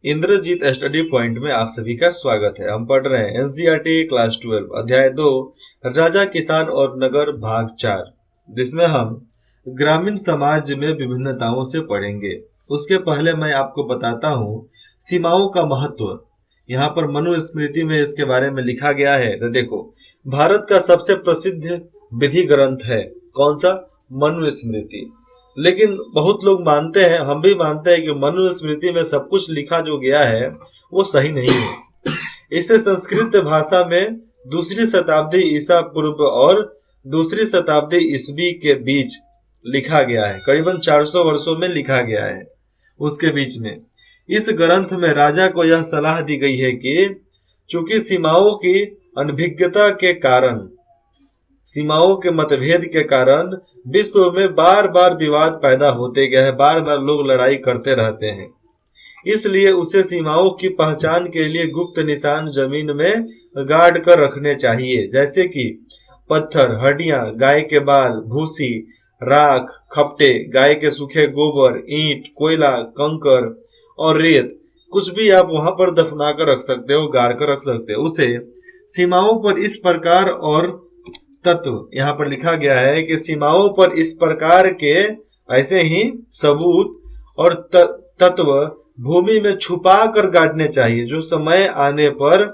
Indrajit study point में आप सभी का स्वागत है। हम पढ़ रहे हैं एनसीईआरटी क्लास 12 अध्याय 2 राजा किसान और नगर भाग 4, जिसमें हम ग्रामीण समाज में विभिन्नताओं से पढ़ेंगे। उसके पहले मैं आपको बताता हूँ सीमाओं का महत्व। यहाँ पर मनुस्मृति में इसके बारे में लिखा गया है। तो देखो, भारत का सबसे प्रसिद्ध विधि ग्रंथ है कौन सा? मनुस्मृति। लेकिन बहुत लोग मानते हैं, हम भी मानते हैं कि मनुस्मृति में सब कुछ लिखा जो गया है वो सही नहीं है। इसे संस्कृत भाषा में दूसरी शताब्दी ईसा पूर्व और दूसरी शताब्दी ईसवी के बीच लिखा गया है। करीबन 400 वर्षों में लिखा गया है। उसके बीच में इस ग्रंथ में राजा को यह सलाह दी गई है कि चूंकि सीमाओं की अनभिज्ञता के कारण, सीमाओं के मतभेद के कारण विश्व में बार बार विवाद पैदा होते गए हैं, बार बार लोग लड़ाई करते रहते हैं। इसलिए उसे सीमाओं की पहचान के लिए गुप्त निशान जमीन में गाड़ कर रखने चाहिए, जैसे कि पत्थर, हड्डियां, गाय के बाल, भूसी, राख, खपटे, गाय के सूखे गोबर, ईंट, कोयला, कंकर और रेत, कुछ भी आप वहां पर दफना कर रख सकते हो, गाड़ कर रख सकते हो। उसे सीमाओं पर इस प्रकार और तत्व, यहाँ पर लिखा गया है कि सीमाओं पर इस प्रकार के ऐसे ही सबूत और तत्व भूमि में छुपा कर गाड़ने चाहिए, जो समय आने पर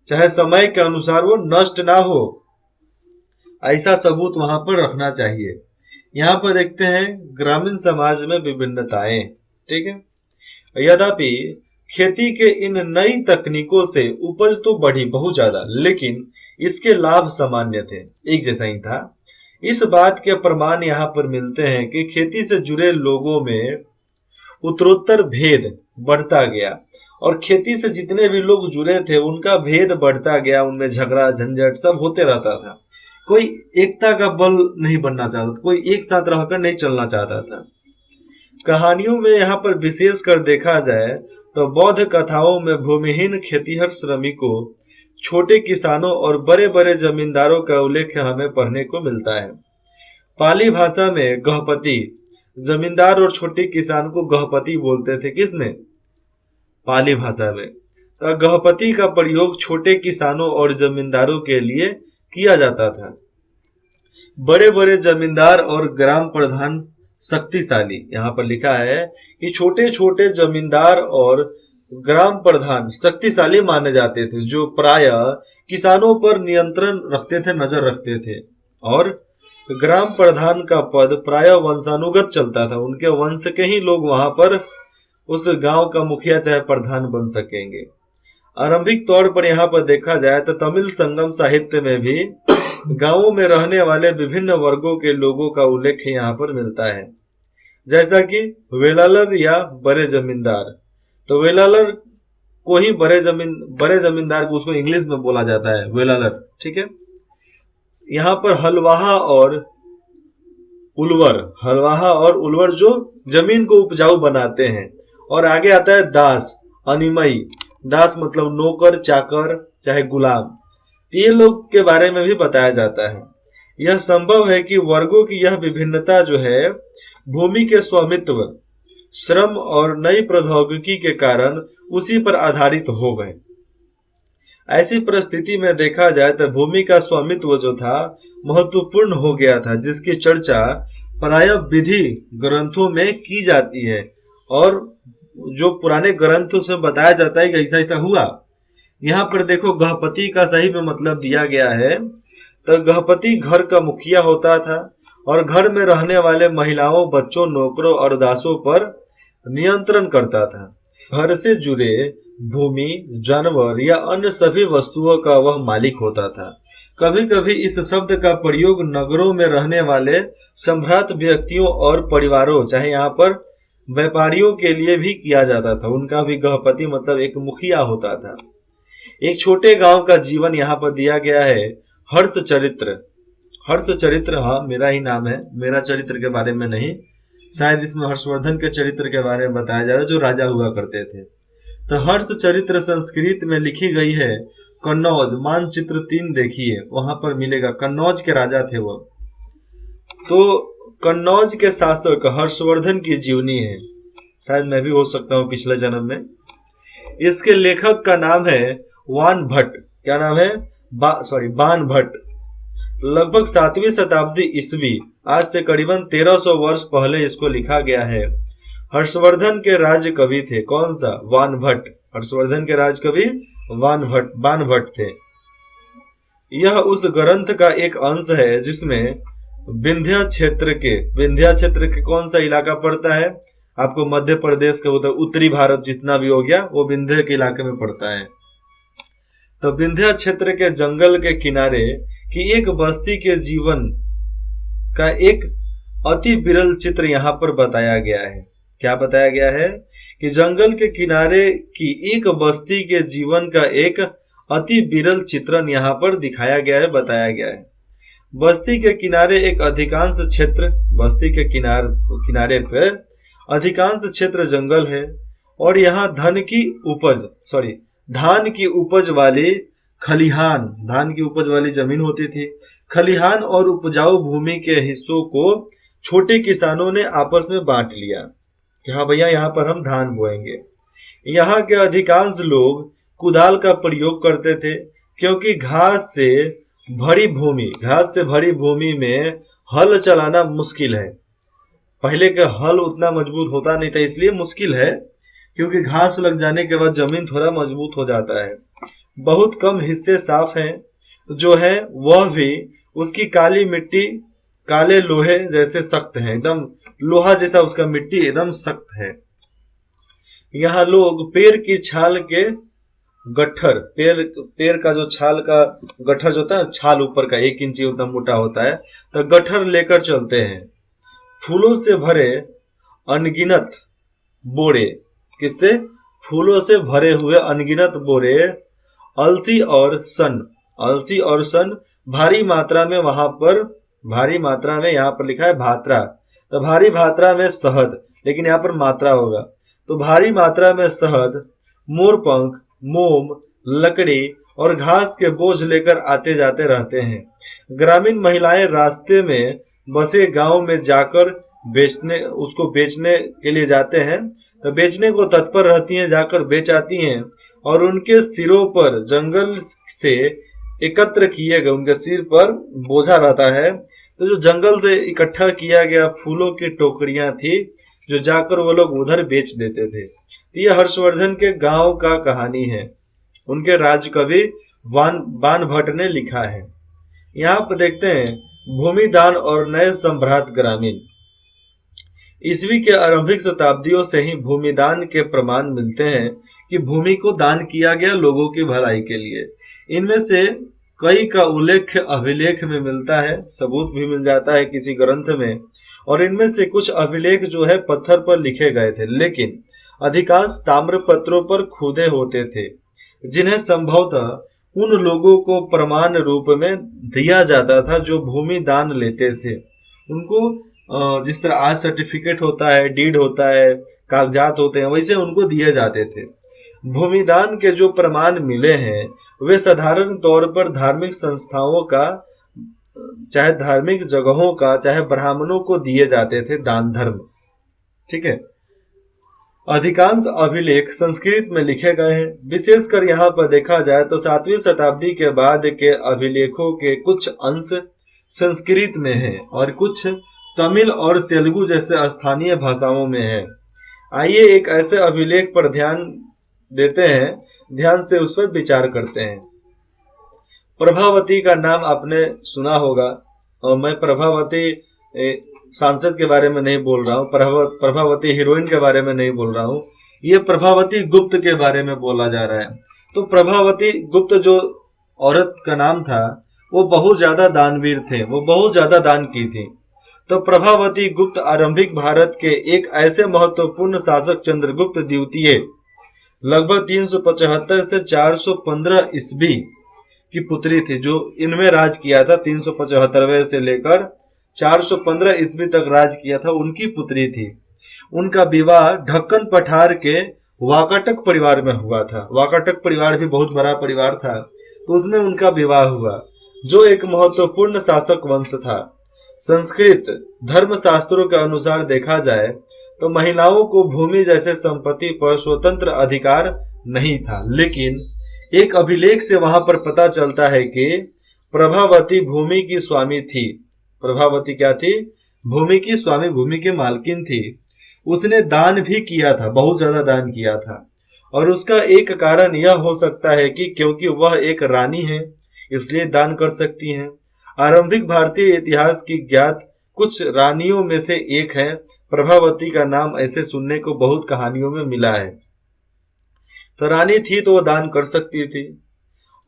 चाहे समय के अनुसार वो नष्ट ना हो, ऐसा सबूत वहां पर रखना चाहिए। यहाँ पर देखते हैं ग्रामीण समाज में विभिन्नताएं। ठीक है, यद्यपि खेती के इन नई तकनीकों से उपज तो बढ़ी बहुत ज्यादा, लेकिन इसके लाभ सामान्य थे, एक जैसा ही था। इस बात के प्रमाण यहाँ पर मिलते हैं कि खेती से जुड़े लोगों में उत्तरोत्तर भेद बढ़ता गया और खेती से जितने भी लोग जुड़े थे उनका भेद बढ़ता गया, उनमें झगड़ा झंझट सब होते रहता था। कोई एकता का बल नहीं बनना चाहता था, कोई एक साथ रहकर नहीं चलना चाहता था। कहानियों में यहाँ पर विशेष कर देखा जाए तो बौद्ध कथाओं में भूमिहीन खेतीहर श्रमिकों, छोटे किसानों और बड़े बड़े जमींदारों का उल्लेख हमें पढ़ने को मिलता है। पाली भाषा में गहपति, जमींदार और छोटे किसान को गहपति बोलते थे। किसमें? पाली भाषा में। तो गहपति का प्रयोग छोटे किसानों और जमींदारों के लिए किया जाता था। बड़े बड़े जमींदार और ग्राम प्रधान शक्तिशाली, यहाँ पर लिखा है कि छोटे छोटे जमींदार और ग्राम प्रधान शक्तिशाली माने जाते थे, जो प्राय किसानों पर नियंत्रण रखते थे, नजर रखते थे। और ग्राम प्रधान का पद प्राय वंशानुगत चलता था, उनके वंश के ही लोग वहां पर उस गांव का मुखिया चाहे प्रधान बन सकेंगे। आरंभिक तौर पर यहाँ पर देखा जाए तो तमिल संगम साहित्य में भी गांवों में रहने वाले विभिन्न वर्गों के लोगों का उल्लेख यहाँ पर मिलता है, जैसा कि वेलालर या बड़े जमींदार। तो वेलालर को ही बड़े जमींदार को उसको इंग्लिश में बोला जाता है वेलालर। ठीक है, यहाँ पर हलवाहा और उलवर जो जमीन को उपजाऊ बनाते हैं। और आगे आता है दास, अनिमई। दास मतलब नौकर, चाकर, चाहे गुलाम। ये लोग के बारे में भी बताया जाता है। यह संभव है कि वर्गों की यह विभिन्नता जो है भूमि के स्वामित्व, श्रम और नई प्रौद्योगिकी के कारण उसी पर आधारित हो गए। ऐसी परिस्थिति में देखा जाए तो भूमि का स्वामित्व जो था महत्वपूर्ण हो गया था, जिसकी चर्चा प्रायः विधि ग्रंथों में की जाती है और जो पुराने ग्रंथों से बताया जाता है कि ऐसा ऐसा हुआ। यहाँ पर देखो, गहपति का सही में मतलब दिया गया है। तो गहपति घर का मुखिया होता था और घर में रहने वाले महिलाओं, बच्चों, नौकरों और दासों पर नियंत्रण करता था। घर से जुड़े भूमि, जानवर या अन्य सभी वस्तुओं का वह मालिक होता था। कभी कभी इस शब्द का प्रयोग नगरों में रहने वाले सम्भ्रांत व्यक्तियों और परिवारों, चाहे यहाँ पर व्यापारियों के लिए भी किया जाता था। उनका भी गहपति मतलब एक मुखिया होता था। एक छोटे गांव का जीवन यहाँ पर दिया गया है। हर्ष चरित्र, हाँ मेरा ही नाम है, मेरा चरित्र के बारे में नहीं, शायद इसमें हर्षवर्धन के चरित्र के बारे में बताया जा रहा है जो राजा हुआ करते थे। तो हर्ष चरित्र संस्कृत में लिखी गई है। कन्नौज, मानचित्र 3 देखिए, वहां पर मिलेगा। कन्नौज के राजा थे वो। तो कन्नौज के शासक हर्षवर्धन की जीवनी है, शायद मैं भी हो सकता हूँ पिछले जन्म में। इसके लेखक का नाम है वान भट्ट। क्या नाम है? बान भट्ट। लगभग 7वीं शताब्दी ईस्वी, आज से करीबन 1300 वर्ष पहले इसको लिखा गया है। हर्षवर्धन के राज्य कवि थे। कौन सा? वान भट्ट। हर्षवर्धन के राज कवि बान भट्ट थे। यह उस ग्रंथ का एक अंश है जिसमें विंध्य क्षेत्र के कौन सा इलाका पड़ता है? आपको मध्य प्रदेश का उधर उत्तरी भारत जितना भी हो गया वो विंध्य के इलाके में पड़ता है। तो विंध्य क्षेत्र के जंगल के किनारे की एक बस्ती के जीवन का एक अति विरल चित्र यहाँ पर बताया गया है। क्या बताया गया है? कि जंगल के किनारे की एक बस्ती के जीवन का एक अति विरल चित्रण यहाँ पर दिखाया गया है, बताया गया है। बस्ती के किनारे एक अधिकांश क्षेत्र, बस्ती के किनारे पर अधिकांश क्षेत्र जंगल है और यहाँ धान की उपज वाली खलिहान, धान की उपज वाली जमीन होती थी। खलिहान और उपजाऊ भूमि के हिस्सों को छोटे किसानों ने आपस में बांट लिया कि हाँ भैया यहाँ पर हम धान बोएंगे। यहाँ के अधिकांश लोग कुदाल का प्रयोग करते थे क्योंकि घास से भरी भूमि में हल चलाना मुश्किल है। पहले का हल उतना मजबूत होता नहीं था, इसलिए मुश्किल है क्योंकि घास लग जाने के बाद जमीन थोड़ा मजबूत हो जाता है। बहुत कम हिस्से साफ हैं, जो है वह भी उसकी काली मिट्टी काले लोहे जैसे सख्त है, एकदम लोहा जैसा उसका मिट्टी एकदम सख्त है। यहाँ लोग पेड़ की छाल के गट्ठर, पेड़ का जो छाल का गट्ठर जो होता है, छाल ऊपर का 1 इंची उतना मोटा होता है, तो गट्ठर लेकर चलते हैं। फूलों से भरे अनगिनत बोरे, किससे? फूलों से भरे हुए अनगिनत बोरे अलसी और सन भारी मात्रा में यहाँ पर लिखा है भात्रा, तो भारी मात्रा में शहद, लेकिन यहाँ पर मात्रा होगा, तो भारी मात्रा में शहद, मोरपंख, मोम, लकड़ी और घास के बोझ लेकर आते जाते रहते हैं। ग्रामीण महिलाएं रास्ते में बसे गांव में जाकर उसको बेचने के लिए जाते हैं, तो बेचने को तत्पर रहती हैं, जाकर बेच आती हैं और उनके सिरों पर जंगल से एकत्र किए गए, उनके सिर पर बोझा रहता है, तो जो जंगल से इकट्ठा किया गया फूलों की टोकरियां थी जो जाकर वो लोग उधर बेच देते थे। ये हर्षवर्धन के गांव का कहानी है, उनके राजकवि बान भट्ट ने लिखा है। यहाँ पर देखते हैं भूमिदान और नए सम्भ्रांत ग्रामीण। ईस्वी के आरंभिक शताब्दियों से ही भूमिदान के प्रमाण मिलते हैं कि भूमि को दान किया गया लोगों की भलाई के लिए। इनमें से कई का उल्लेख अभिलेख में मिलता है, सबूत भी मिल जाता है किसी ग्रंथ में, और इनमें से कुछ अभिलेख जो है पत्थर पर लिखे गए थे, लेकिन अधिकांश ताम्र पत्रों पर खुदे होते थे, जिन्हें संभवतः उन लोगों को प्रमाण रूप में दिया जाता था जो भूमि दान लेते थे। उनको जिस तरह आज सर्टिफिकेट होता है, डीड होता है, कागजात होते हैं, वैसे उनको दिए जाते थे। भूमिदान के जो प्रमाण मिले हैं वे साधारण तौर पर धार्मिक संस्थाओं का, चाहे धार्मिक जगहों का, चाहे ब्राह्मणों को दिए जाते थे, दान धर्म। ठीक है। अधिकांश अभिलेख संस्कृत में लिखे गए हैं। विशेषकर यहाँ पर देखा जाए तो 7वीं शताब्दी के बाद के अभिलेखों के कुछ अंश संस्कृत में हैं और कुछ तमिल और तेलुगु जैसे स्थानीय भाषाओं में है। आइए एक ऐसे अभिलेख पर ध्यान देते हैं, ध्यान से उस पर विचार करते हैं। प्रभावती का नाम आपने सुना होगा, और मैं प्रभावती सांसद के बारे में नहीं बोल रहा हूँ, प्रभावती हीरोइन के बारे में नहीं बोल रहा हूँ, ये प्रभावती गुप्त के बारे में बोला जा रहा है। तो प्रभावती गुप्त जो औरत का नाम था वो बहुत ज्यादा दानवीर थे, वो बहुत ज्यादा दान की थी। तो प्रभावती गुप्त आरंभिक भारत के एक ऐसे महत्वपूर्ण शासक चंद्रगुप्त द्वितीय लगभग 375 से 415 ईस्वी की पुत्री थी, जो इनमें राज किया था। 375वें से लेकर 415 ईस्वी तक राज किया था, उनकी पुत्री थी। उनका विवाह ढक्कन पठार के वाकाटक परिवार में हुआ था। वाकाटक परिवार भी बहुत बड़ा परिवार था, तो उसमें उनका विवाह हुआ, जो एक महत्वपूर्ण शासक वंश था। संस्कृत धर्म शास्त्रों के अनुसार देखा जाए तो महिलाओं को भूमि जैसे संपत्ति पर स्वतंत्र अधिकार नहीं था, लेकिन एक अभिलेख से वहां पर पता चलता है कि प्रभावती भूमि की स्वामी थी। प्रभावती क्या थी? भूमि की स्वामी, भूमि की मालकिन थी। उसने दान भी किया था, बहुत ज्यादा दान किया था। और उसका एक कारण यह हो सकता है कि क्योंकि वह एक रानी है, इसलिए दान कर सकती हैं। आरंभिक भारतीय इतिहास की ज्ञात कुछ रानियों में से एक है। प्रभावती का नाम ऐसे सुनने को बहुत कहानियों में मिला है। तो रानी थी तो वह दान कर सकती थी,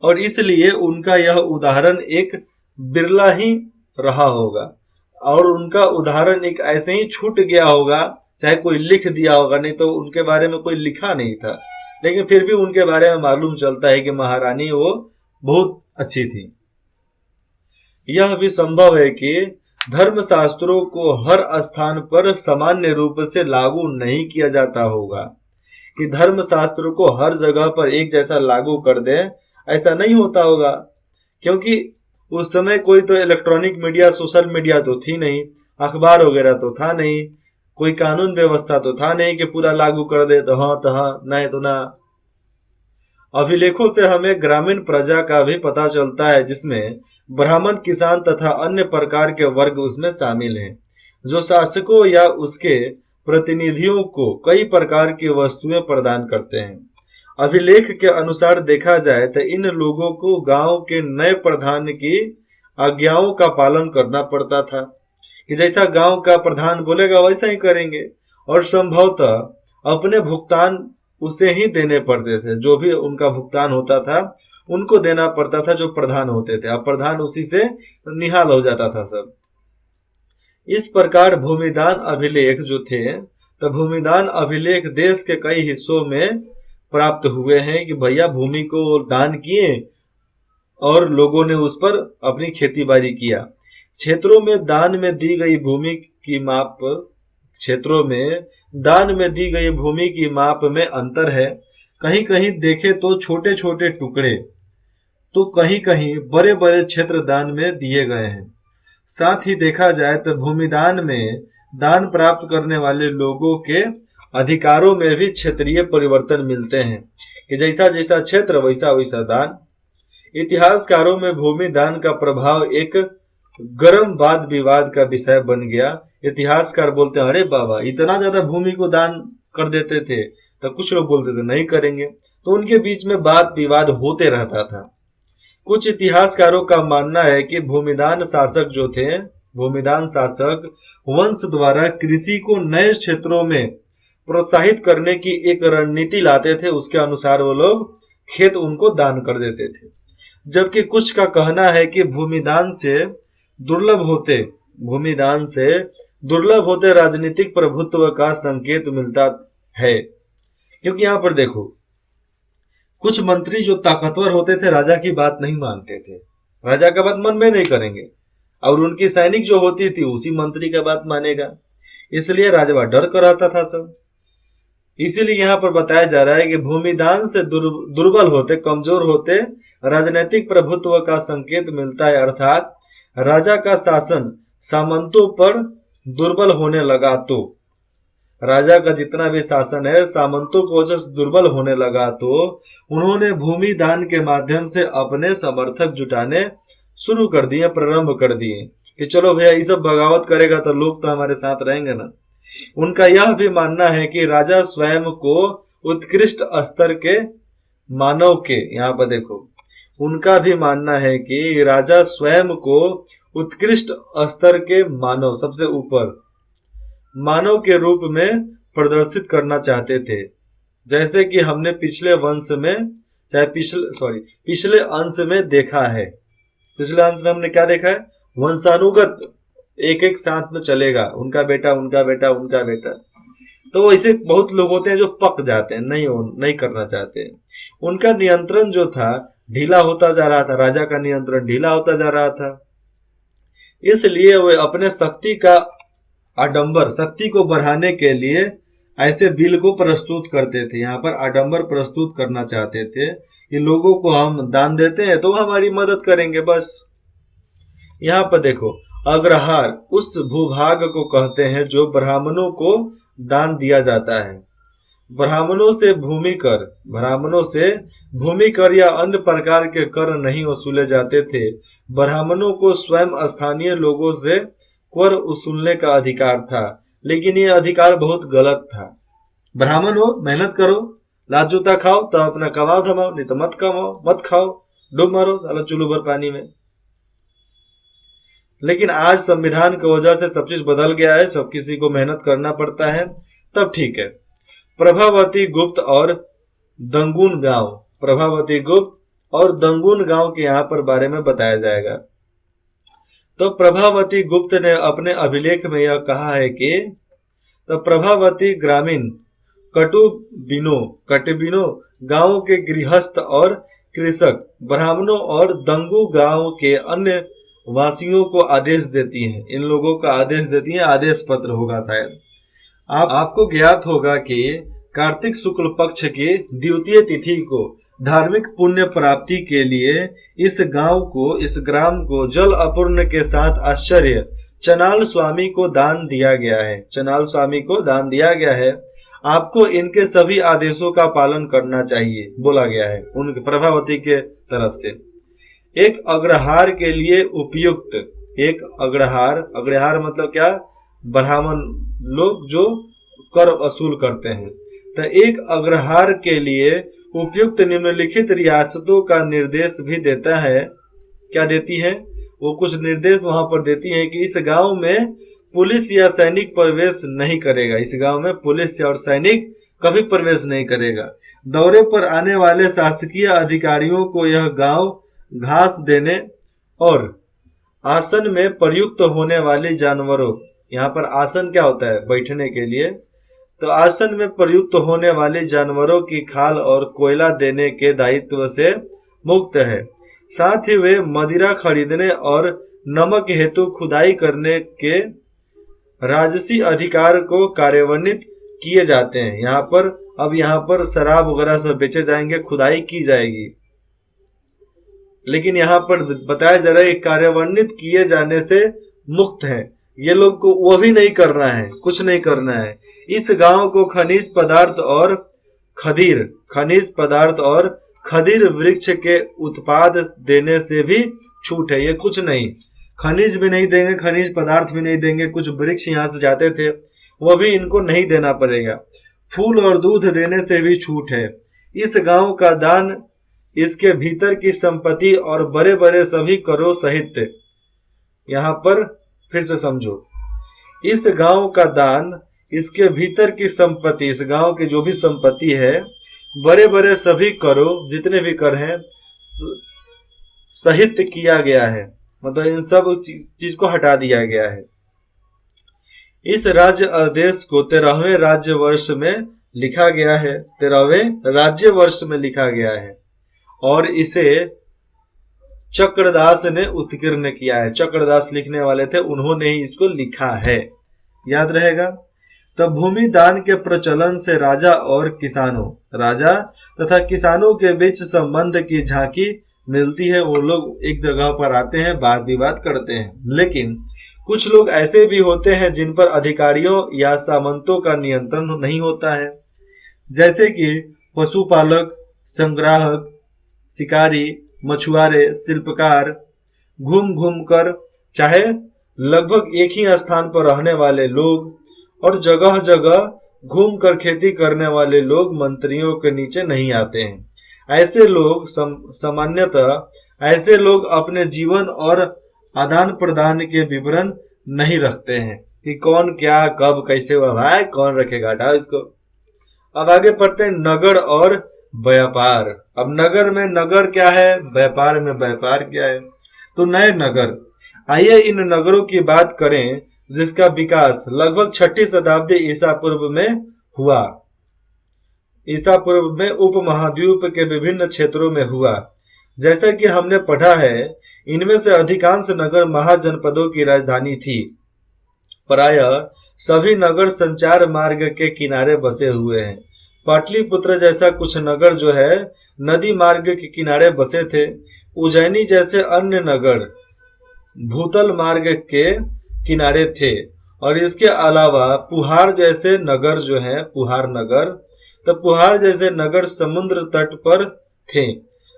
और इसलिए उनका यह उदाहरण एक बिरला ही रहा होगा, और उनका उदाहरण एक ऐसे ही छूट गया होगा, चाहे कोई लिख दिया होगा, नहीं तो उनके बारे में कोई लिखा नहीं था, लेकिन फिर भी उनके बारे में मालूम चलता है कि महारानी वो बहुत अच्छी थी। यह भी संभव है कि धर्मशास्त्रों को हर स्थान पर सामान्य रूप से लागू नहीं किया जाता होगा, कि धर्मशास्त्रों को हर जगह पर एक जैसा लागू कर दे, ऐसा नहीं होता होगा, क्योंकि उस समय कोई तो इलेक्ट्रॉनिक मीडिया, सोशल मीडिया तो थी नहीं, अखबार वगैरह तो था नहीं, कोई कानून व्यवस्था तो था नहीं कि पूरा लागू कर दे तो हाँ तो हाँ, नहीं तो ना। अभिलेखों से हमें ग्रामीण प्रजा का भी पता चलता है, जिसमें ब्राह्मण, किसान तथा अन्य प्रकार के वर्ग उसमें शामिल हैं, जो शासकों या उसके प्रतिनिधियों को कई प्रकार की वस्तुएं प्रदान करते हैं। अभिलेख के अनुसार देखा जाए तो इन लोगों को गांव के नए प्रधान की आज्ञाओं का पालन करना पड़ता था, कि जैसा गांव का प्रधान बोलेगा वैसा ही करेंगे, और संभवतः अपने भुगतान उसे ही देने पड़ते थे। जो भी उनका भुगतान होता था उनको देना पड़ता था, जो प्रधान होते थे। अब प्रधान उसी से निहाल हो जाता था सब। इस प्रकार भूमिदान अभिलेख जो थे, तो भूमिदान अभिलेख देश के कई हिस्सों में प्राप्त हुए हैं, कि भैया भूमि को दान किए और लोगों ने उस पर अपनी खेती बाड़ी किया। क्षेत्रों में दान में दी गई भूमि की माप, क्षेत्रों में दान में दी गई भूमि की माप में अंतर है। कहीं कहीं देखे तो छोटे छोटे टुकड़े, तो कहीं कहीं बड़े बड़े क्षेत्र दान में दिए गए हैं। साथ ही देखा जाए तो भूमिदान में दान प्राप्त करने वाले लोगों के अधिकारों में भी क्षेत्रीय परिवर्तन मिलते हैं, कि जैसा जैसा क्षेत्र वैसा वैसा दान। इतिहासकारों में भूमि दान का प्रभाव एक गर्म वाद विवाद का विषय बन गया। इतिहासकार बोलते हैं, अरे बाबा इतना ज्यादा भूमि को दान कर देते थे, तो कुछ लोग बोलते थे नहीं करेंगे, तो उनके बीच में वाद विवाद होते रहता था। कुछ इतिहासकारों का मानना है कि भूमिदान शासक जो थे, भूमिदान शासक वंश द्वारा कृषि को नए क्षेत्रों में प्रोत्साहित करने की एक रणनीति लाते थे। उसके अनुसार वो लोग खेत उनको दान कर देते थे। जबकि कुछ का कहना है कि भूमिदान से दुर्लभ होते राजनीतिक प्रभुत्व का संकेत मिलता है। क्योंकि यहाँ पर देखो, कुछ मंत्री जो ताकतवर होते थे राजा की बात नहीं मानते थे, राजा का बात मन में नहीं करेंगे, और उनकी सैनिक जो होती थी उसी मंत्री का बात मानेगा, इसलिए राजवा डर कर रहता था सब। इसीलिए यहाँ पर बताया जा रहा है कि भूमिदान से दुर्बल होते, कमजोर होते राजनीतिक प्रभुत्व का संकेत मिलता है, अर्थात राजा का शासन सामंतों पर दुर्बल होने लगा, तो राजा का जितना भी शासन है सामंतों को वजह से दुर्बल होने लगा, तो उन्होंने भूमि दान के माध्यम से अपने समर्थक जुटाने शुरू कर दिए, प्रारंभ कर दिए, कि चलो भैया ये सब बगावत करेगा तो लोग तो हमारे साथ रहेंगे ना। उनका यह भी मानना है कि राजा स्वयं को उत्कृष्ट स्तर के मानव के, यहाँ पर देखो, उनका भी मानना है कि राजा स्वयं को उत्कृष्ट स्तर के मानव, सबसे ऊपर मानव के रूप में प्रदर्शित करना चाहते थे। जैसे कि हमने पिछले अंश में देखा है। पिछले अंश में हमने क्या देखा है? वंशानुगत एक एक साथ में चलेगा, उनका बेटा उनका बेटा उनका बेटा। तो वैसे बहुत लोग होते हैं जो पक जाते हैं, नहीं करना चाहते। उनका नियंत्रण जो था ढीला होता जा रहा था, राजा का नियंत्रण ढीला होता जा रहा था। इसलिए वे अपने शक्ति को बढ़ाने के लिए ऐसे बिल को प्रस्तुत करते थे। यहाँ पर आडंबर प्रस्तुत करना चाहते थे कि लोगों को हम दान देते हैं तो हमारी मदद करेंगे बस। यहाँ पर देखो, अग्रहार उस भूभाग को कहते हैं जो ब्राह्मणों को दान दिया जाता है। ब्राह्मणों से भूमि कर या अन्य प्रकार के कर नहीं वसूले जाते थे। ब्राह्मणों को स्वयं स्थानीय लोगों से कर वसूलने का अधिकार था, लेकिन ये अधिकार बहुत गलत था। ब्राह्मण हो, मेहनत करो, लात जूता खाओ, तो अपना कमाओ धमाओ, नहीं तो मत कमाओ, मत खाओ, डूब मारो साला चुल्लू भर पानी में। लेकिन आज संविधान की वजह से सब चीज बदल गया है, सब किसी को मेहनत करना पड़ता है, तब ठीक है। प्रभावती गुप्त और दंगुन गांव के यहाँ पर बारे में बताया जाएगा। तो प्रभावती गुप्त ने अपने अभिलेख में यह कहा है कि तो प्रभावती ग्रामीण कटबिनो गांव के गृहस्थ और कृषक ब्राह्मणों और दंगू गांव के अन्य वासियों को आदेश देती हैं। इन लोगों का आदेश देती हैं, आदेश पत्र होगा शायद। आपको ज्ञात होगा कि कार्तिक शुक्ल पक्ष की द्वितीय तिथि को धार्मिक पुण्य प्राप्ति के लिए इस ग्राम को जल अपूर्ण के साथ आश्चर्य चनाल स्वामी को दान दिया गया है। आपको इनके सभी आदेशों का पालन करना चाहिए, बोला गया है उनके प्रभावती के तरफ से। एक अग्रहार के लिए उपयुक्त, एक अग्रहार मतलब क्या, ब्राह्मण लोग जो कर वसूल करते हैं। तो एक अग्रहार के लिए उपयुक्त निम्नलिखित रियासतों का निर्देश भी देता है। क्या देती है वो? कुछ निर्देश वहां पर देती है कि इस गांव में पुलिस या सैनिक प्रवेश नहीं करेगा। इस गांव में पुलिस और सैनिक कभी प्रवेश नहीं करेगा। दौरे पर आने वाले शासकीय अधिकारियों को यह गांव घास देने और आसन में प्रयुक्त होने वाली जानवरों, यहाँ पर आसन क्या होता है? बैठने के लिए। तो आसन में प्रयुक्त होने वाली जानवरों की खाल और कोयला देने के दायित्व से मुक्त है। साथ ही वे मदिरा खरीदने और नमक हेतु खुदाई करने के राजसी अधिकार को कार्यान्वित किए जाते हैं। यहाँ पर शराब वगैरह सब बेचे जाएंगे, खुदाई की जाएगी। लेकिन यहाँ पर बताया जा रहा है कार्यान्वित किए जाने से मुक्त है। ये लोग को वो भी नहीं करना है, कुछ नहीं करना है। इस गांव को खनिज पदार्थ और खदीर वृक्ष के उत्पाद देने से भी छूट है। ये कुछ नहीं, खनिज भी नहीं देंगे, खनिज पदार्थ भी नहीं देंगे। कुछ वृक्ष यहाँ से जाते थे वो भी इनको नहीं देना पड़ेगा। फूल और दूध देने से भी छूट है। इस गांव का दान इसके भीतर की संपत्ति और बड़े बड़े सभी करों सहित, यहाँ पर फिर से समझो, इस गांव का दान इसके भीतर की संपत्ति, इस गांव की जो भी संपत्ति है, बड़े बड़े सभी करों, जितने भी कर हैं, सहित किया गया है। मतलब इन सब चीज को हटा दिया गया है। इस राज्य आदेश को 13वें राज्य वर्ष में लिखा गया है। 13वें राज्य वर्ष में लिखा गया है और इसे चक्रदास ने उत्कीर्ण किया है। चक्रदास लिखने वाले थे, उन्होंने ही इसको लिखा है, याद रहेगा। तब भूमि दान के प्रचलन से राजा तथा किसानों के बीच संबंध की झांकी मिलती है। वो लोग एक जगह पर आते हैं, बात विवाद करते हैं। लेकिन कुछ लोग ऐसे भी होते हैं जिन पर अधिकारियों या सामंतों का नियंत्रण नहीं होता है, जैसे कि पशुपालक, संग्राहक, शिकारी, मछुआरे, शिल्पकार, घूम घूम कर, चाहे लगभग एक ही स्थान पर रहने वाले लोग और जगह जगह घूम कर खेती करने वाले लोग मंत्रियों के नीचे नहीं आते हैं। ऐसे लोग सामान्यतः ऐसे लोग अपने जीवन और आदान प्रदान के विवरण नहीं रखते हैं कि कौन क्या कब कैसे हुआ। भाई कौन रखेगा, हटाओ इसको। अब आगे पढ़ते हैं नगर और व्यापार। अब नगर में नगर क्या है, व्यापार में व्यापार क्या है। तो नए नगर, आइए इन नगरों की बात करें जिसका विकास लगभग 6ठी शताब्दी ईसा पूर्व में हुआ। ईसा पूर्व में उपमहाद्वीप के विभिन्न क्षेत्रों में हुआ। जैसा कि हमने पढ़ा है, इनमें से अधिकांश नगर महाजनपदों की राजधानी थी। प्रायः सभी नगर संचार मार्ग के किनारे बसे हुए हैं। पाटलिपुत्र जैसा कुछ नगर जो है नदी मार्ग के किनारे बसे थे। उज्जैनी जैसे अन्य नगर भूतल मार्ग के किनारे थे। और इसके अलावा पुहार जैसे नगर जो है, पुहार नगर तपुहार जैसे नगर समुद्र तट पर थे,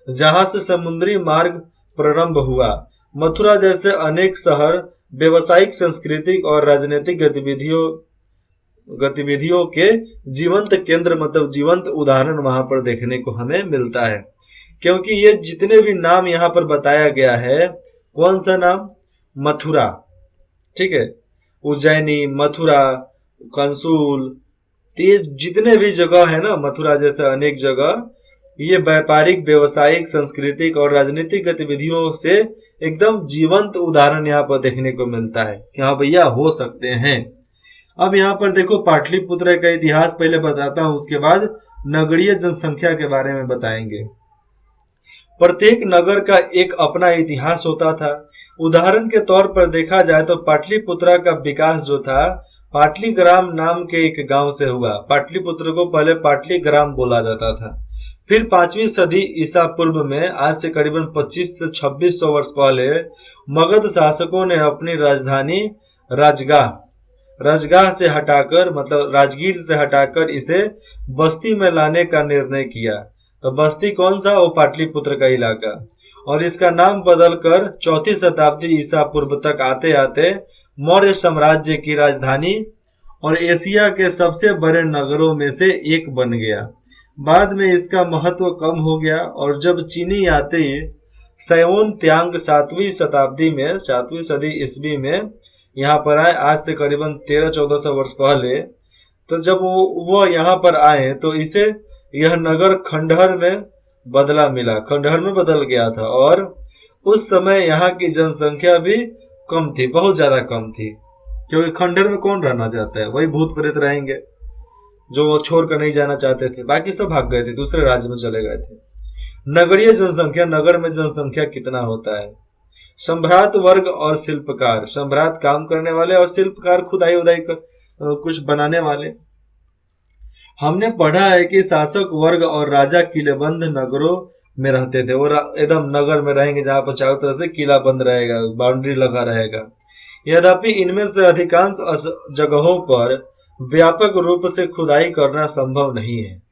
जहां से समुद्री मार्ग प्रारंभ हुआ। मथुरा जैसे अनेक शहर व्यवसायिक, सांस्कृतिक और राजनीतिक गतिविधियों के जीवंत केंद्र, मतलब जीवंत उदाहरण वहां पर देखने को हमें मिलता है। क्योंकि ये जितने भी नाम यहाँ पर बताया गया है, कौन सा नाम? मथुरा, ठीक है, उज्जैनी, मथुरा, कंसूल, ये जितने भी जगह है ना, मथुरा जैसे अनेक जगह, ये व्यापारिक, व्यवसायिक, सांस्कृतिक और राजनीतिक गतिविधियों से एकदम जीवंत उदाहरण यहाँ पर देखने को मिलता है कि हाँ भैया हो सकते हैं। अब यहाँ पर देखो पाटलिपुत्र का इतिहास पहले बताता हूं, उसके बाद नगरीय जनसंख्या के बारे में बताएंगे। प्रत्येक नगर का एक अपना इतिहास होता था। उदाहरण के तौर पर देखा जाए तो पाटलिपुत्र का विकास जो था पाटलीग्राम नाम के एक गांव से हुआ। पाटलिपुत्र को पहले पाटलीग्राम बोला जाता था। फिर 5वीं सदी ईसा पूर्व में, आज से करीबन 25 से 2600 वर्ष पहले, मगध शासकों ने अपनी राजधानी राजगाह से हटाकर, मतलब राजगीर से हटाकर इसे बस्ती में लाने का निर्णय किया। तो बस्ती कौन सा? वो पाटलिपुत्र का इलाका। और इसका नाम बदलकर 4वीं शताब्दी ईसा पूर्व तक आते आते मौर्य साम्राज्य की राजधानी और एशिया के सबसे बड़े नगरों में से एक बन गया। बाद में इसका महत्व कम हो गया और जब चीनी यात्री सैओन त्यांग 7वीं सदी ईस्वी में यहाँ पर आए, आज से करीबन 1300-1400 वर्ष पहले, तो जब वो यहाँ पर आए तो इसे यह नगर खंडहर में खंडहर में बदल गया था। और उस समय यहाँ की जनसंख्या भी कम थी, बहुत ज्यादा कम थी, क्योंकि खंडहर में कौन रहना चाहता है? वही भूत प्रेत रहेंगे जो वो छोड़ कर नहीं जाना चाहते थे। बाकी सब भाग गए थे, दूसरे राज्य में चले गए थे। नगरीय जनसंख्या, नगर में जनसंख्या कितना होता है? सम्भ्रात वर्ग और शिल्पकार। सम्भ्रात काम करने वाले और शिल्पकार खुदाई उदाई कर कुछ बनाने वाले। हमने पढ़ा है कि शासक वर्ग और राजा किलेबंद नगरों में रहते थे। वो एकदम नगर में रहेंगे जहां पर चारों तरफ से किला बंद रहेगा, बाउंड्री लगा रहेगा। यद्यपि इनमें से अधिकांश जगहों पर व्यापक रूप से खुदाई करना संभव नहीं है।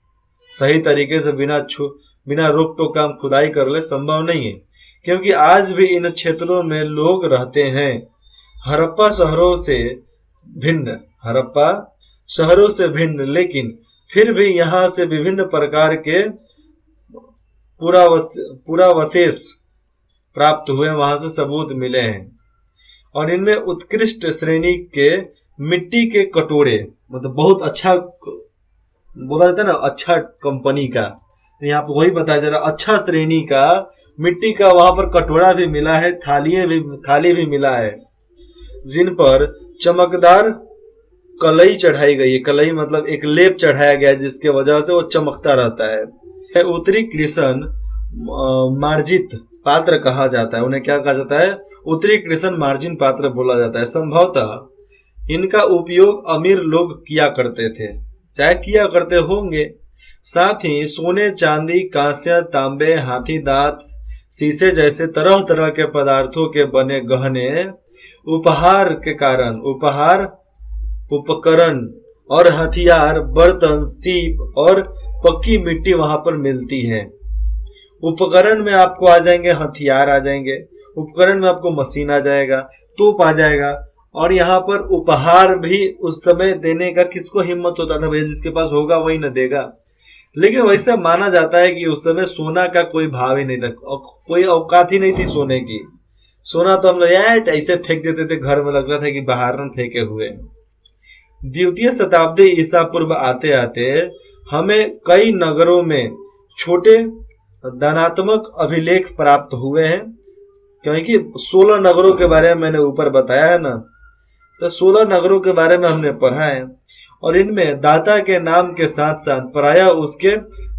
सही तरीके से बिना रोक टोक काम खुदाई कर ले संभव नहीं है, क्योंकि आज भी इन क्षेत्रों में लोग रहते हैं। हड़प्पा शहरों से भिन्न, लेकिन फिर भी यहाँ से विभिन्न प्रकार के पुरावशेष प्राप्त हुए, वहां से सबूत मिले हैं। और इनमें उत्कृष्ट श्रेणी के मिट्टी के कटोरे, मतलब बहुत अच्छा बोला जाता है ना, अच्छा कंपनी का, तो यहाँ पर वही बताया जा रहा, अच्छा श्रेणी का मिट्टी का वहां पर कटोरा भी मिला है, थाली भी मिला है, जिन पर चमकदार कलई चढ़ाई गई है। कलई मतलब एक लेप चढ़ाया गया है जिसके वजह से वो चमकता रहता है। उत्तरी कृष्ण मार्जित पात्र कहा जाता है। उन्हें क्या कहा जाता है? उत्तरी कृष्ण मार्जिन पात्र बोला जाता है। संभवतः इनका उपयोग अमीर लोग किया करते थे, चाहे किया करते होंगे। साथ ही सोने, चांदी, कांस्य, तांबे, हाथी दांत, शीशे जैसे तरह तरह के पदार्थों के बने गहने, उपकरण और हथियार, बर्तन, सीप और पक्की मिट्टी वहां पर मिलती है। उपकरण में आपको आ जाएंगे हथियार, आ जाएंगे उपकरण में आपको मशीन आ जाएगा, तोप आ जाएगा। और यहाँ पर उपहार भी उस समय देने का किसको हिम्मत होता था? भैया जिसके पास होगा वही न देगा। लेकिन वैसे माना जाता है कि उस समय सोना का कोई भाव ही नहीं था, कोई औकात ही नहीं थी सोने की। सोना तो हम लोग ऐसे फेंक देते थे, घर में लगता था कि बाहर न फेंके हुए। द्वितीय शताब्दी ईसा पूर्व आते आते हमें कई नगरों में छोटे दानात्मक अभिलेख प्राप्त हुए हैं, क्योंकि 16 नगरों के बारे में मैंने ऊपर बताया है ना, तो 16 नगरों के बारे में हमने पढ़ा है। और इनमें दाता के नाम के साथ साथ प्रायः उसके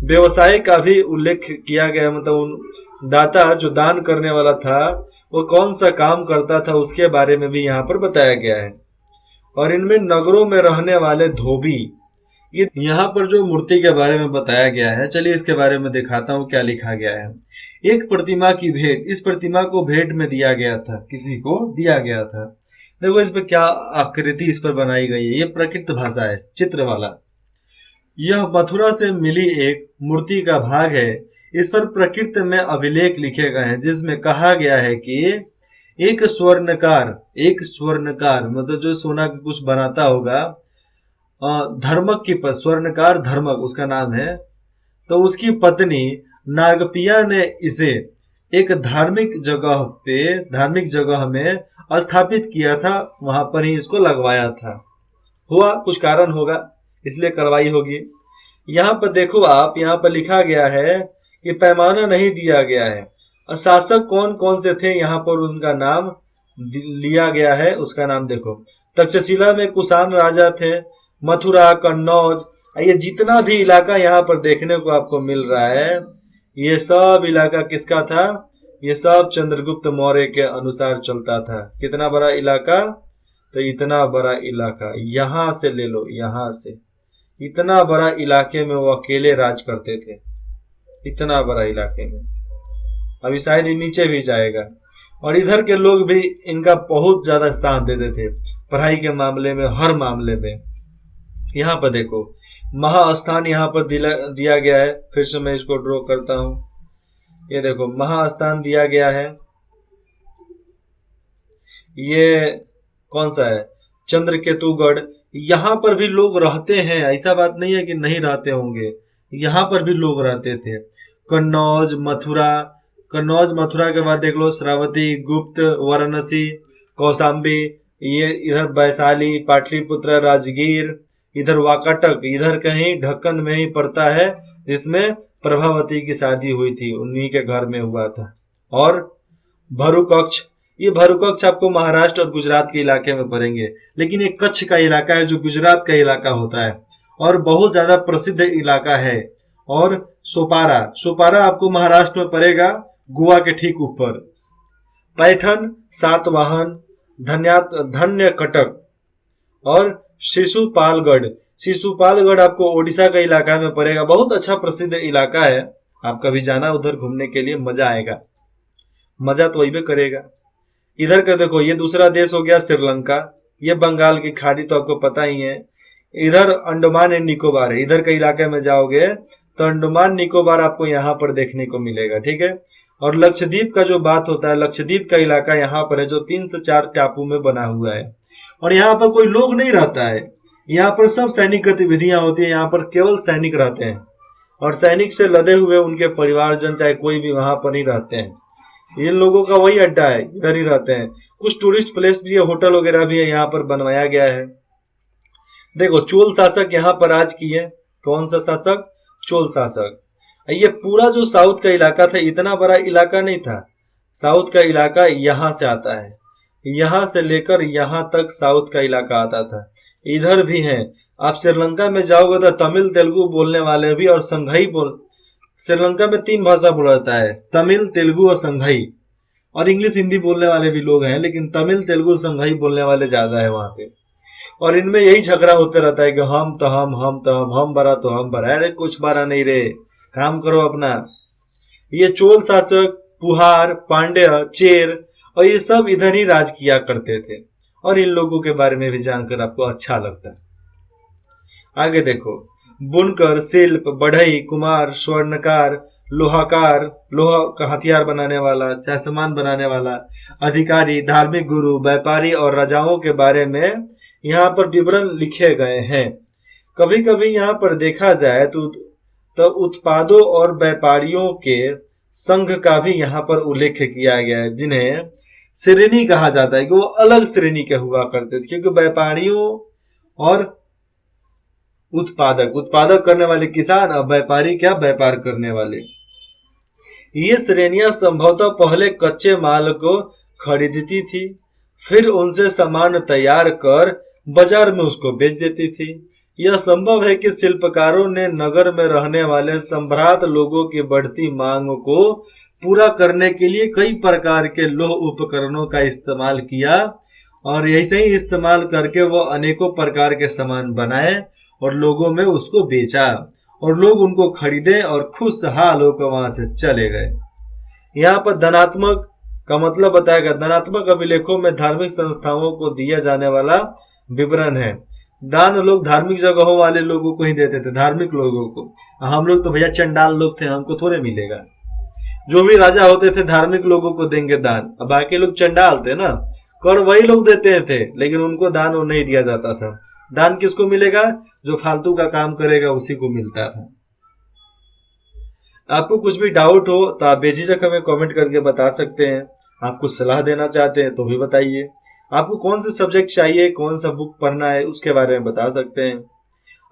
व्यवसाय का भी उल्लेख किया गया, मतलब दाता जो दान करने वाला था वो कौन सा काम करता था उसके बारे में भी यहाँ पर बताया गया है। और इनमें नगरों में रहने वाले धोबी, ये यहाँ पर जो मूर्ति के बारे में बताया गया है, चलिए इसके बारे में दिखाता हूँ क्या लिखा गया है। एक प्रतिमा की भेंट, इस प्रतिमा को भेंट में दिया गया था, किसी को दिया गया था। देखो इस पर क्या आकृति इस पर बनाई गई है, ये प्रकृत भाषा है, चित्र वाला। यह मथुरा से मिली एक मूर्ति का भाग है। इस पर प्रकृत में अभिलेख लिखे गए हैं, जिसमें कहा गया है कि एक स्वर्णकार मतलब जो सोना का कुछ बनाता होगा, धर्मक की स्वर्णकार धर्मक उसका नाम है, तो उसकी पत्नी नागपिया ने इसे एक धार्मिक जगह में स्थापित किया था, वहां पर ही इसको लगवाया था। हुआ कुछ कारण होगा इसलिए करवाई होगी। यहाँ पर देखो आप, यहाँ पर लिखा गया है कि पैमाना नहीं दिया गया है। शासक कौन कौन से थे यहाँ पर उनका नाम लिया गया है, उसका नाम देखो। तक्षशिला में कुषाण राजा थे, मथुरा, कन्नौज, ये जितना भी इलाका यहाँ पर देखने को आपको मिल रहा है, ये सब इलाका किसका था? ये सब चंद्रगुप्त मौर्य के अनुसार चलता था। कितना बड़ा इलाका? तो इतना बड़ा इलाका, यहां से ले लो, यहां से इतना बड़ा इलाके में वो अकेले राज करते थे, इतना बड़ा इलाके में। अभी शायद नीचे भी जाएगा। और इधर के लोग भी इनका बहुत ज्यादा साथ देते थे पढ़ाई के मामले में, हर मामले में। यहाँ पर देखो महास्थान यहाँ पर दिया गया है। फिर से मैं इसको ड्रॉ करता हूं। ये देखो महास्थान दिया गया है। ये कौन सा है? चंद्रकेतुगढ़। यहाँ पर भी लोग रहते हैं, ऐसा बात नहीं है कि नहीं रहते होंगे, यहाँ पर भी लोग रहते थे। कन्नौज, मथुरा के बाद देख लो श्रावती, गुप्त, वाराणसी, कौशाम्बी, ये इधर वैशाली, पाटलिपुत्र, राजगीर, इधर वाकाटक, इधर कहीं ढक्कन में ही पड़ता है, जिसमें प्रभावती की शादी हुई थी, उन्हीं के घर में हुआ था। और भरुकक्ष, ये भरुकक्ष आपको महाराष्ट्र और गुजरात के इलाके में पड़ेंगे, लेकिन ये कच्छ का इलाका है जो गुजरात का इलाका होता है और बहुत ज्यादा प्रसिद्ध इलाका है। और सोपारा आपको महाराष्ट्र में पड़ेगा, गोवा के ठीक ऊपर। पैठन, सातवाहन, धन्य कटक और शिशुपालगढ़ आपको ओडिशा का इलाका में पड़ेगा। बहुत अच्छा प्रसिद्ध इलाका है, आप कभी जाना उधर घूमने के लिए, मजा आएगा, मजा तो वही करेगा। इधर का देखो, ये दूसरा देश हो गया श्रीलंका, ये बंगाल की खाड़ी तो आपको पता ही है। इधर अंडमान एंड निकोबार है, इधर के इलाके में जाओगे तो अंडमान निकोबार आपको यहाँ पर देखने को मिलेगा, ठीक है। और लक्षद्वीप का जो बात होता है, लक्षद्वीप का इलाका यहाँ पर है जो 3 से 4 टापू में बना हुआ है। और यहाँ पर कोई लोग नहीं रहता है, यहाँ पर सब सैनिक गतिविधियां होती है, यहाँ पर केवल सैनिक रहते हैं और सैनिक से लदे हुए उनके परिवारजन चाहे कोई भी वहां पर ही रहते हैं। इन लोगों का वही अड्डा है, इधर ही रहते हैं। कुछ टूरिस्ट प्लेस भी है, होटल वगैरह भी है, यहाँ पर बनवाया गया है। देखो चोल शासक यहाँ पर राज किए। कौन सा शासक? चोल शासक। ये पूरा जो साउथ का इलाका था, इतना बड़ा इलाका नहीं था। साउथ का इलाका यहाँ से आता है, यहाँ से लेकर यहाँ तक साउथ का इलाका आता था। इधर भी है। आप श्रीलंका में जाओगे तो तमिल तेलुगु बोलने वाले भी और संघई श्रीलंका में 3 भाषा बोला जाता है, तमिल, तेलुगु और संघई। और इंग्लिश हिंदी बोलने वाले भी लोग हैं, लेकिन तमिल, तेलुगु, संघई बोलने वाले ज्यादा है वहां पे। और इनमें यही झगड़ा होते रहता है कि हम तो हम बड़ा तो हम बड़ा। अरे कुछ बड़ा नहीं रे, काम करो अपना। ये चोल शासक, पुहार, पांड्य, चेर और ये सब इधर ही राज किया करते थे। और इन लोगों के बारे में भी जानकर आपको अच्छा लगता है। आगे देखो, बुनकर, शिल्प, बढ़ई, कुमार, स्वर्णकार, लोहाकार, लोहा का हथियार बनाने वाला, चाहे सामान बनाने वाला, अधिकारी, धार्मिक गुरु, व्यापारी और राजाओं के बारे में यहाँ पर विवरण लिखे गए हैं। कभी कभी यहाँ पर देखा जाए तो उत्पादों और व्यापारियों के संघ का भी यहाँ पर उल्लेख किया गया है, जिन्हें श्रेणी कहा जाता है कि वो अलग श्रेणी के हुआ करते थे। क्योंकि व्यापारियों और उत्पादक करने वाले किसान और व्यापारी क्या? व्यापार करने वाले। ये श्रेणियां संभवतः पहले कच्चे माल को खरीदती थी, फिर उनसे सामान तैयार कर बाजार में उसको बेच देती थी। यह संभव है कि शिल्पकारों ने नगर में रहने वाले संभ्रांत लोगों की बढ़ती मांग को पूरा करने के लिए कई प्रकार के लौह उपकरणों का इस्तेमाल किया और ऐसे ही इस्तेमाल करके वो अनेकों प्रकार के सामान बनाए और लोगों में उसको बेचा और लोग उनको खरीदे और खुशहाल होकर वहां से चले गए। यहाँ पर धनात्मक का मतलब बताया गया। धनात्मक अभिलेखों में धार्मिक संस्थाओं को दिया जाने वाला विवरण है। दान लोग धार्मिक जगहों वाले लोगों को ही देते थे, धार्मिक लोगों को। हम लोग तो भैया चंडाल लोग थे, हमको थोड़े मिलेगा। जो भी राजा होते थे धार्मिक लोगों को देंगे दान। अब बाकी लोग चंडाल थे ना, कर वही लोग देते थे, लेकिन उनको दान वो नहीं दिया जाता था। दान किसको मिलेगा? जो फालतू का काम करेगा उसी को मिलता था। आपको कुछ भी डाउट हो तो आप बेझिझक हमें कमेंट करके बता सकते हैं। आप कुछ सलाह देना चाहते हैं तो भी बताइए। आपको कौन से सब्जेक्ट चाहिए, कौन सा बुक पढ़ना है, उसके बारे में बता सकते हैं।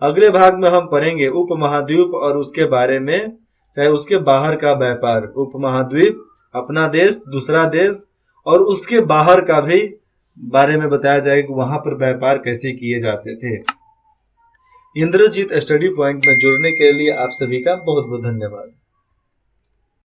अगले भाग में हम पढ़ेंगे उपमहाद्वीप और उसके बारे में, चाहे उसके बाहर का व्यापार। उपमहाद्वीप, अपना देश, दूसरा देश और उसके बाहर का भी बारे में बताया जाएगा कि वहां पर व्यापार कैसे किए जाते थे। इंद्रजीत स्टडी पॉइंट में जुड़ने के लिए आप सभी का बहुत बहुत धन्यवाद।